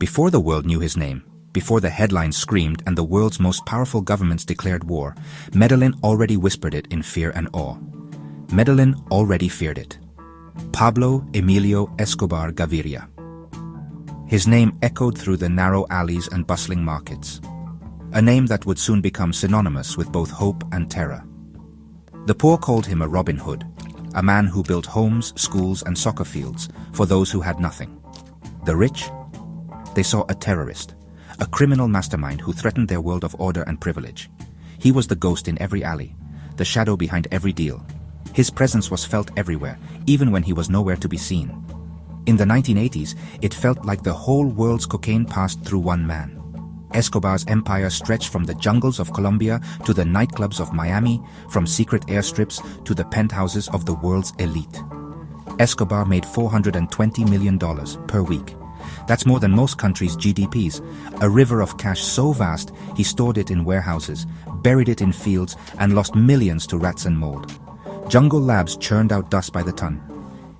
Before the world knew his name, before the headlines screamed and the world's most powerful governments declared war, Medellin already whispered it in fear and awe. Medellin already feared it. Pablo Emilio Escobar Gaviria. His name echoed through the narrow alleys and bustling markets. A name that would soon become synonymous with both hope and terror. The poor called him a Robin Hood, a man who built homes, schools, and soccer fields for those who had nothing. The rich? They saw a terrorist, a criminal mastermind who threatened their world of order and privilege. He was the ghost in every alley, the shadow behind every deal. His presence was felt everywhere, even when he was nowhere to be seen. In the 1980s, it felt like the whole world's cocaine passed through one man. Escobar's empire stretched from the jungles of Colombia to the nightclubs of Miami, from secret airstrips to the penthouses of the world's elite. Escobar made $420 million per week. That's more than most countries' GDPs, a river of cash so vast he stored it in warehouses, buried it in fields, and lost millions to rats and mold. Jungle labs churned out dust by the ton.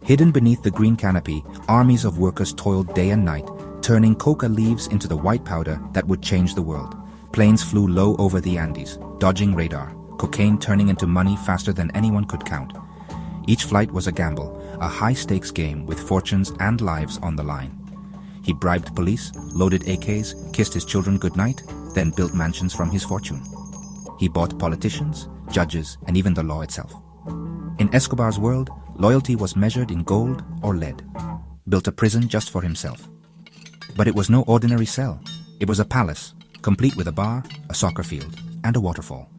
Hidden beneath the green canopy, armies of workers toiled day and night, turning coca leaves into the white powder that would change the world. Planes flew low over the Andes, dodging radar, cocaine turning into money faster than anyone could count. Each flight was a gamble, a high-stakes game with fortunes and lives on the line. He bribed police, loaded AKs, kissed his children goodnight, then built mansions from his fortune. He bought politicians, judges, and even the law itself. In Escobar's world, loyalty was measured in gold or lead. Built a prison just for himself. But it was no ordinary cell. It was a palace, complete with a bar, a soccer field, and a waterfall.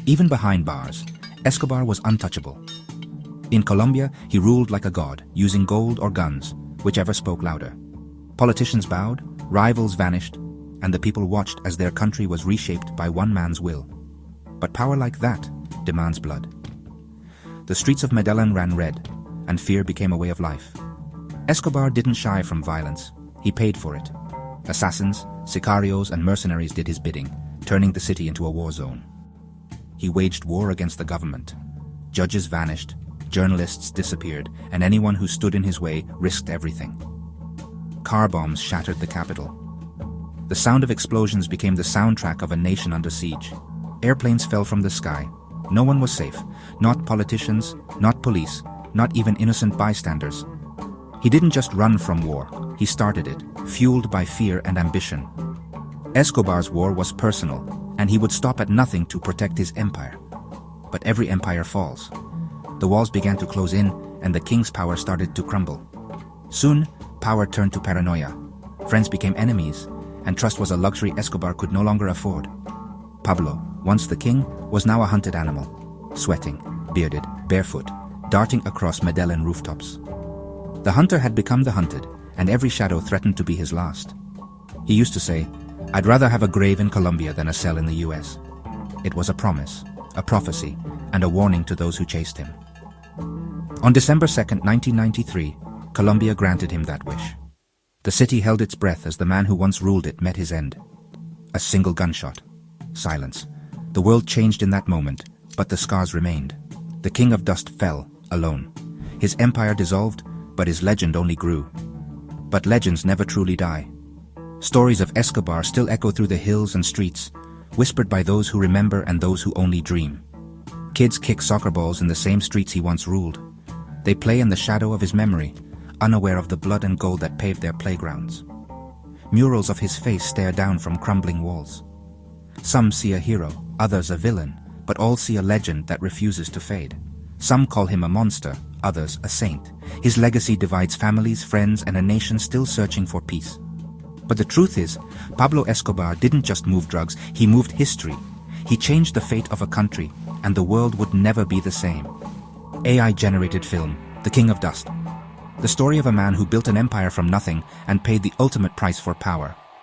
Even behind bars, Escobar was untouchable. In Colombia, he ruled like a god, using gold or guns, whichever spoke louder. Politicians bowed, rivals vanished, and the people watched as their country was reshaped by one man's will. But power like that demands blood. The streets of Medellin ran red, and fear became a way of life. Escobar didn't shy from violence. He paid for it. Assassins, sicarios, and mercenaries did his bidding, turning the city into a war zone. He waged war against the government. Judges vanished, journalists disappeared, and anyone who stood in his way risked everything. Car bombs shattered the capital. The sound of explosions became the soundtrack of a nation under siege. Airplanes fell from the sky. No one was safe. Not politicians, not police, not even innocent bystanders. He didn't just run from war. He started it, fueled by fear and ambition. Escobar's war was personal, and he would stop at nothing to protect his empire. But every empire falls. The walls began to close in, and the king's power started to crumble. Soon, power turned to paranoia. Friends became enemies, and trust was a luxury Escobar could no longer afford. Pablo, once the king, was now a hunted animal, sweating, bearded, barefoot, darting across Medellin rooftops. The hunter had become the hunted, and every shadow threatened to be his last. He used to say, "I'd rather have a grave in Colombia than a cell in the US." It was a promise, a prophecy, and a warning to those who chased him. On December 2nd, 1993, Colombia granted him that wish. The city held its breath as the man who once ruled it met his end. A single gunshot. Silence. The world changed in that moment, but the scars remained. The king of dust fell, alone. His empire dissolved, but his legend only grew. But legends never truly die. Stories of Escobar still echo through the hills and streets, whispered by those who remember and those who only dream. Kids kick soccer balls in the same streets he once ruled. They play in the shadow of his memory, unaware of the blood and gold that paved their playgrounds. Murals of his face stare down from crumbling walls. Some see a hero, others a villain, but all see a legend that refuses to fade. Some call him a monster, others a saint. His legacy divides families, friends, and a nation still searching for peace. But the truth is, Pablo Escobar didn't just move drugs, he moved history. He changed the fate of a country, and the world would never be the same. AI-generated film, The King of Dust. The story of a man who built an empire from nothing and paid the ultimate price for power.